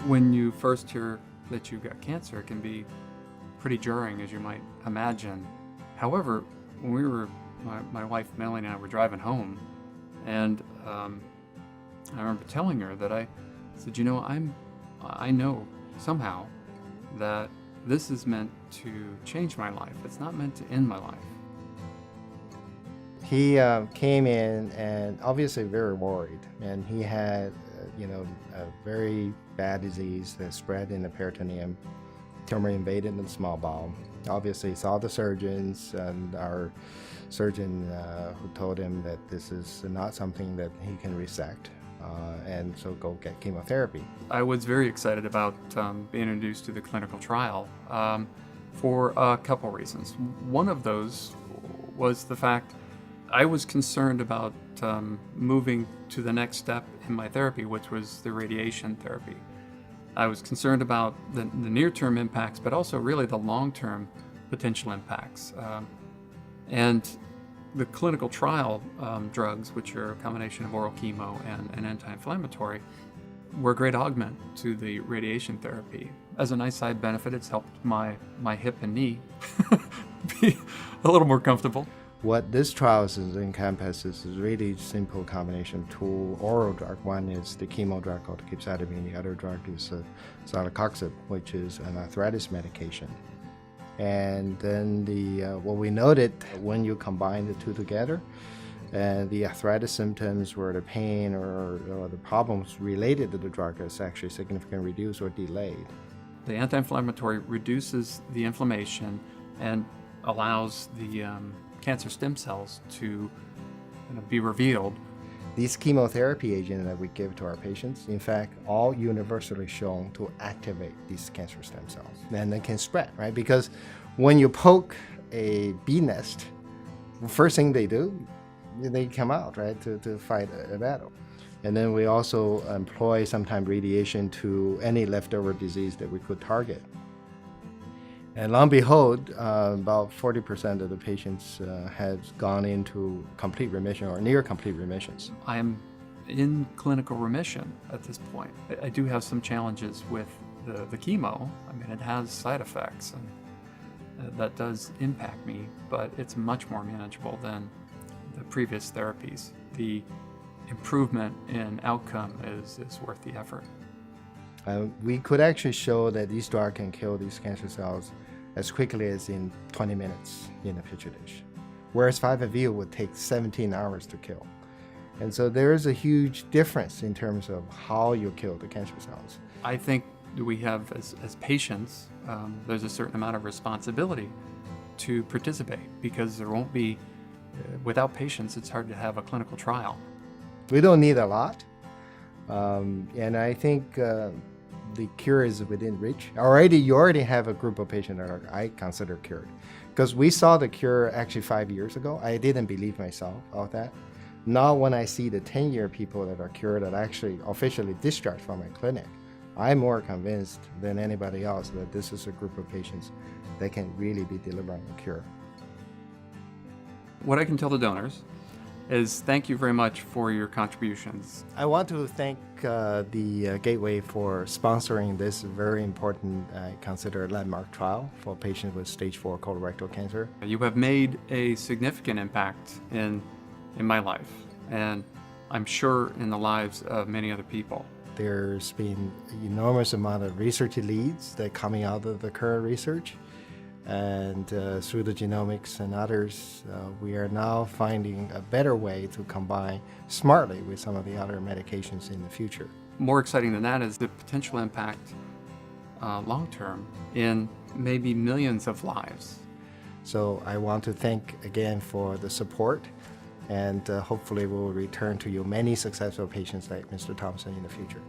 When you first hear that you've got cancer, it can be pretty jarring, as you might imagine. However, when my wife Melanie and I were driving home, and I remember telling her that I said, I know somehow that this is meant to change my life. It's not meant to end my life. He came in and obviously very worried, and he had, a very bad disease that spread in the peritoneum, tumor invaded the small bowel. Obviously saw the surgeons, and our surgeon who told him that this is not something that he can resect, and so go get chemotherapy. I was very excited about being introduced to the clinical trial for a couple reasons. One of those was the fact I was concerned about moving to the next step in my therapy, which was the radiation therapy. I was concerned about the near-term impacts, but also really the long-term potential impacts. And the clinical trial drugs, which are a combination of oral chemo and an anti-inflammatory, were a great augment to the radiation therapy. As a nice side benefit, it's helped my hip and knee be a little more comfortable. What this trial encompasses is really simple combination of two oral drug. One is the chemo drug called capecitabine. The other drug is celecoxib, which is an arthritis medication. And then what we noted when you combine the two together, the arthritis symptoms or the pain or the problems related to the drug is actually significantly reduced or delayed. The anti-inflammatory reduces the inflammation and allows the cancer stem cells to be revealed. These chemotherapy agents that we give to our patients, in fact, all universally shown to activate these cancer stem cells. And they can spread, right? Because when you poke a bee nest, the first thing they do, they come out, right, to fight a battle. And then we also employ sometimes radiation to any leftover disease that we could target. And lo and behold, about 40% of the patients had gone into complete remission or near complete remissions. I am in clinical remission at this point. I do have some challenges with the chemo. I mean, it has side effects, and that does impact me, but it's much more manageable than the previous therapies. The improvement in outcome is worth the effort. We could actually show that these drugs can kill these cancer cells as quickly as in 20 minutes in a petri dish, whereas 5-FU would take 17 hours to kill. And so there is a huge difference in terms of how you kill the cancer cells. I think we have, as patients, there's a certain amount of responsibility to participate, because there won't be, without patients, it's hard to have a clinical trial. We don't need a lot, and I think the cure is within reach. You already have a group of patients that I consider cured, because we saw the cure actually 5 years ago. I didn't believe myself of that. Now when I see the 10-year people that are cured that actually officially discharged from my clinic, I'm more convinced than anybody else that this is a group of patients that can really be delivering a cure. What I can tell the donors is thank you very much for your contributions. I want to thank the Gateway for sponsoring this very important, considered landmark trial for patients with stage 4 colorectal cancer. You have made a significant impact in my life, and I'm sure in the lives of many other people. There's been an enormous amount of research leads that are coming out of the current research. And through the genomics and others, we are now finding a better way to combine smartly with some of the other medications in the future. More exciting than that is the potential impact long-term in maybe millions of lives. So I want to thank again for the support, and hopefully we'll return to you many successful patients like Mr. Thompson in the future.